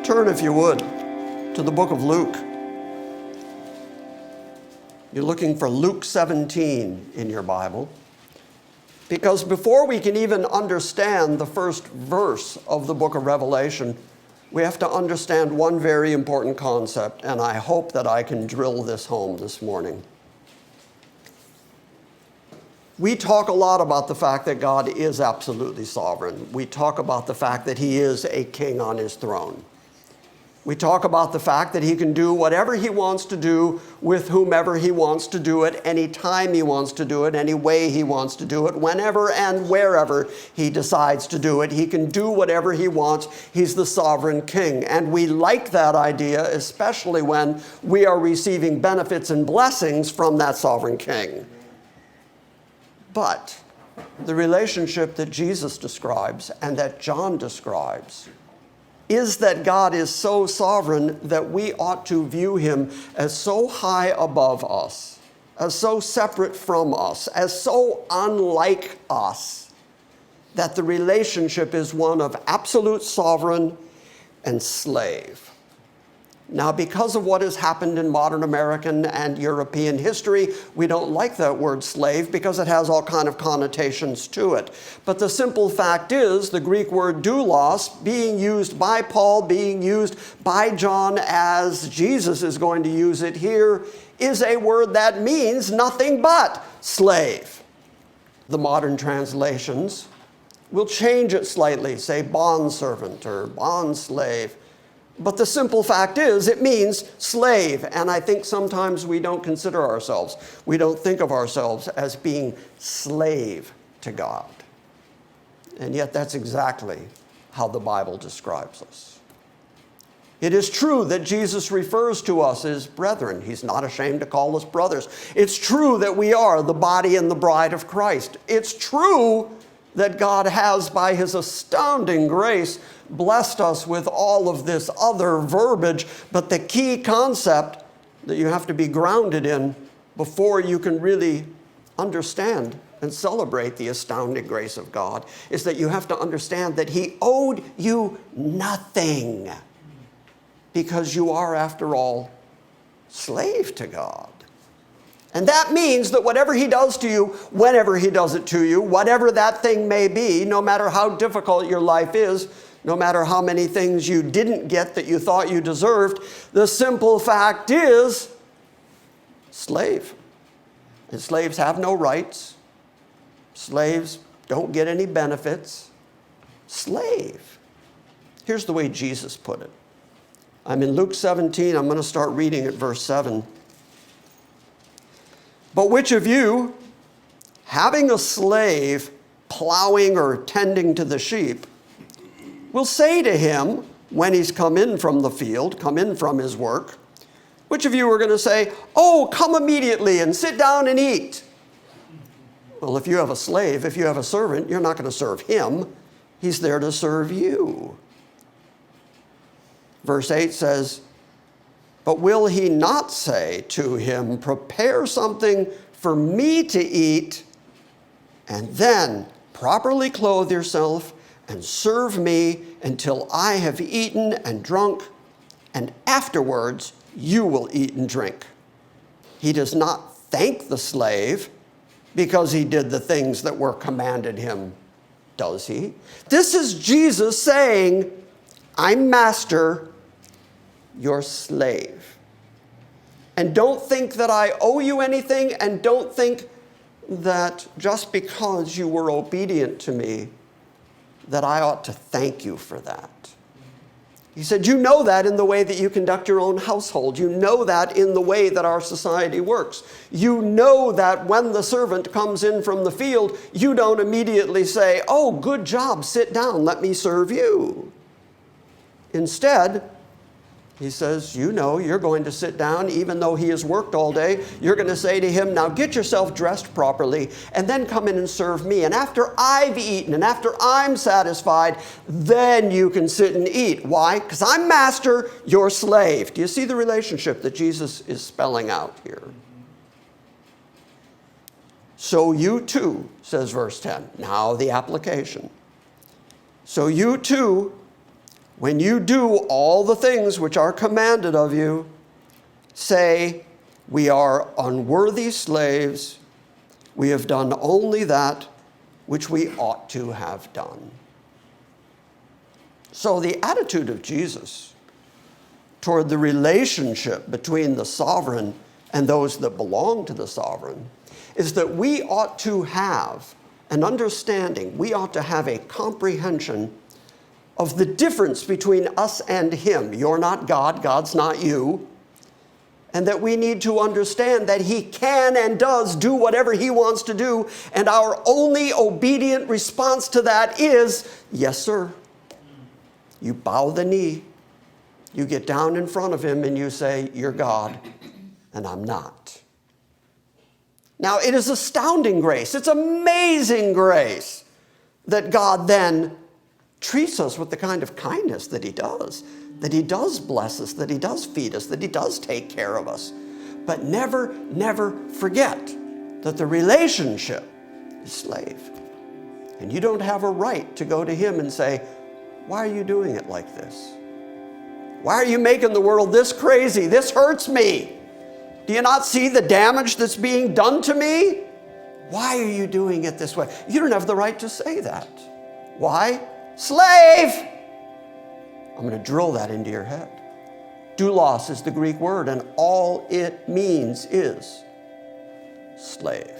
Turn, if you would, to the book of Luke. You're looking for Luke 17 in your Bible. Because before we can even understand the first verse of the book of Revelation, we have to understand one very important concept, and I hope that I can drill this home this morning. We talk a lot about the fact that God is absolutely sovereign. We talk about the fact that he is a king on his throne. We talk about the fact that he can do whatever he wants to do with whomever he wants to do it, any time he wants to do it, any way he wants to do it, whenever and wherever he decides to do it. He can do whatever he wants. He's the sovereign king. And we like that idea, especially when we are receiving benefits and blessings from that sovereign king. But the relationship that Jesus describes and that John describes is that God is so sovereign that we ought to view him as so high above us, as so separate from us, as so unlike us, that the relationship is one of absolute sovereign and slave. Now, because of what has happened in modern American and European history, we don't like that word slave because it has all kind of connotations to it. But the simple fact is, the Greek word doulos, being used by Paul, being used by John as Jesus is going to use it here, is a word that means nothing but slave. The modern translations will change it slightly, say bondservant or bondslave. But the simple fact is, it means slave. And I think sometimes we don't consider ourselves, we don't think of ourselves as being slave to God. And yet that's exactly how the Bible describes us. It is true that Jesus refers to us as brethren. He's not ashamed to call us brothers. It's true that we are the body and the bride of Christ. It's true that God has, by his astounding grace, blessed us with all of this other verbiage. But the key concept that you have to be grounded in before you can really understand and celebrate the astounding grace of God is that you have to understand that he owed you nothing, because you are, after all, slave to God. And that means that whatever he does to you, whenever he does it to you, whatever that thing may be, no matter how difficult your life is, no matter how many things you didn't get that you thought you deserved, the simple fact is, slave. And slaves have no rights. Slaves don't get any benefits. Slave. Here's the way Jesus put it. I'm in Luke 17. I'm going to start reading at verse 7. But which of you, having a slave plowing or tending to the sheep, will say to him when he's come in from the field, come in from his work, which of you are going to say, "Oh, come immediately and sit down and eat"? Well, if you have a slave, if you have a servant, you're not going to serve him. He's there to serve you. Verse 8 says, but will he not say to him, "Prepare something for me to eat, and then properly clothe yourself and serve me until I have eaten and drunk, and afterwards you will eat and drink"? He does not thank the slave because he did the things that were commanded him, does he? This is Jesus saying, "I'm master, you're slave. And don't think that I owe you anything, and don't think that just because you were obedient to me, that I ought to thank you for that." He said, you know that in the way that you conduct your own household. You know that in the way that our society works. You know that when the servant comes in from the field, you don't immediately say, "Oh, good job, sit down, let me serve you." Instead, he says, you know, you're going to sit down even though he has worked all day. You're going to say to him, "Now get yourself dressed properly and then come in and serve me. And after I've eaten and after I'm satisfied, then you can sit and eat." Why? Because I'm master, you're slave. Do you see the relationship that Jesus is spelling out here? So you too, says verse 10. Now the application. So you too when you do all the things which are commanded of you, say, we are unworthy slaves. We have done only that which we ought to have done. So the attitude of Jesus toward the relationship between the sovereign and those that belong to the sovereign is that we ought to have an understanding, we ought to have a comprehension of the difference between us and him. You're not God, God's not you. And that we need to understand that he can and does do whatever he wants to do, and our only obedient response to that is, yes, sir. You bow the knee, you get down in front of him and you say, you're God, and I'm not. Now, it is astounding grace. It's amazing grace that God then treats us with the kind of kindness that he does bless us, that he does feed us, that he does take care of us. But never, never forget that the relationship is slave. And you don't have a right to go to him and say, why are you doing it like this? Why are you making the world this crazy? This hurts me. Do you not see the damage that's being done to me? Why are you doing it this way? You don't have the right to say that. Why? Slave! I'm going to drill that into your head. Doulos is the Greek word, and all it means is slave.